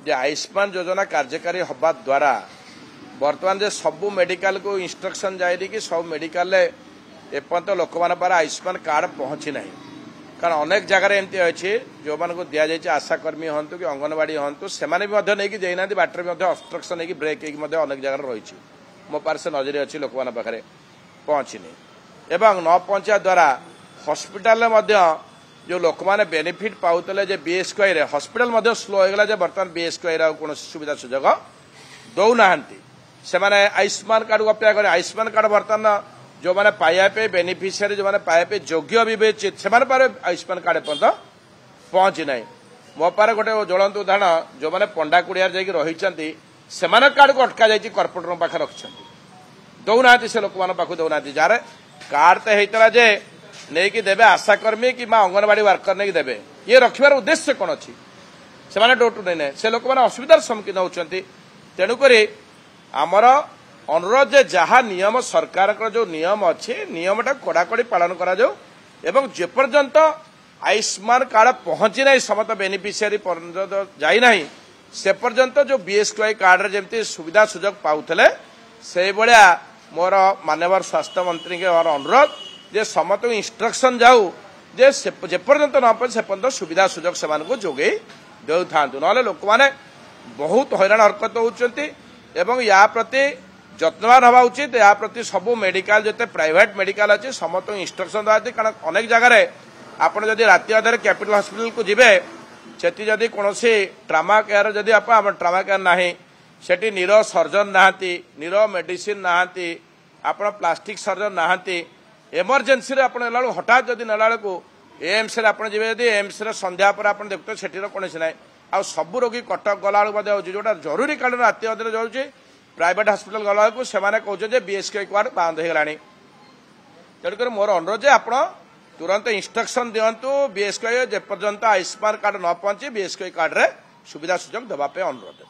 जे आयुष्मान योजना कार्यकारी हवा द्वारा बर्तमान जे सबू मेडिकल को इंस्ट्रक्शन जाए कि सब मेडिकल एपर्त लोक मान पार आयुष्मान कार्ड पहुंची ना कारण अनेक जगार एमती अच्छी जो मान को दि जाए आशाकर्मी हूँ कि अंगनवाड़ी हूँ से नहीं देना बाटर अब्स्ट्रक्शन होगी ब्रेक होगी अनेक जगार रही मो पार से नजर अच्छी लोक मान पाखे पहुंचनी एवं न पहुंचा द्वारा हॉस्पिटल जो लोक मैंने बेनिफिट पाते जे बीएसकेवाई रे हॉस्पिटल स्लो होगा बर्तमान बीएसकेवाई कौन सुविधा सुजोग दौना से माने आयुष्मान कार्ड को अपेक्षा करें आयुष्मान कार्ड बर्तमान जो मैंने पाइबा बेनिफिशियरी जो मैंने पाइबा योग्य विवेचित से आयुष्मान कार्ड पर्यटन पहुंची ना मो पार गोटे ज्वलंत उदाहरण जो मैंने पंडा कुड़िया रही से कार्ड को अटका जाइए कॉर्पोरेटर पाखे रखिंट दौना से लोक मान पाख दौना जार कार्ड तो होता जे नहीं कि देवे आशाकर्मी कि अंगनवाड़ी वर्कर नहीं देवे ये रखार उद्देश्य कौन अच्छी से डोर टू नहीं से लोक मैंने असुविधार सम्मुखीन होती तेणुक आमर अनुरोध जे जहाँ नियम सरकार जो नियम अच्छी नियमटा कड़ाकड़ी पालन करा एवं जेपर्यंत आयुष्मान कार्ड पहुंची ना समस्त बेनिफिशियरी जाना से पर्यंत जो बीएसकेवाई कार्ड जमी सुविधा सुजोग पाऊले से भाया मोर माननीय स्वास्थ्य मंत्री के अनुरोध जे समस्त इंस्ट्रक्शन जाऊ जे जेपर्यंत न पाए से पर्यंत सुविधा सुजोग से जोगे दे था ना लोक मैंने बहुत हैरान हरकत होती एवं या प्रति जत्नवान हवा उचित या प्रति सबू मेडिकल जिते प्राइवेट मेडिकल अच्छे समस्त इंस्ट्रक्शन दिखाती कारण अनेक जगह आपड़ जदि राति अधे कैपिटल हॉस्पिटल को जीवे सेठी जदि कौन ट्रामा केयर जदि आप ट्रामा केयर ना सेठी नीरो सर्जन नहांती नीरो मेडिसिन नहांती आपण प्लास्टिक सर्जन नहांती एमरजेंसी आप हठात जदि नेला को एम्स जी जदि एम्स संध्या पर आप देखते सेठी कौन ना आ सबू रोगी कटक गला जोटा जरूरी कारण राति अधे जाऊँगी प्राइवेट हॉस्पिटल गला से कहते बीएसकेवाई कार्ड बंद हो गलानी तेणुक मोर अनुरोध आप तुरंत इंस्ट्रक्शन दिंतु बीएसकेवाई जेपर्यंत आयुष्मान कार्ड न पहुंची बीएसकेवाई कार्ड रे सुविधा सुजोग देवाई अनुरोध।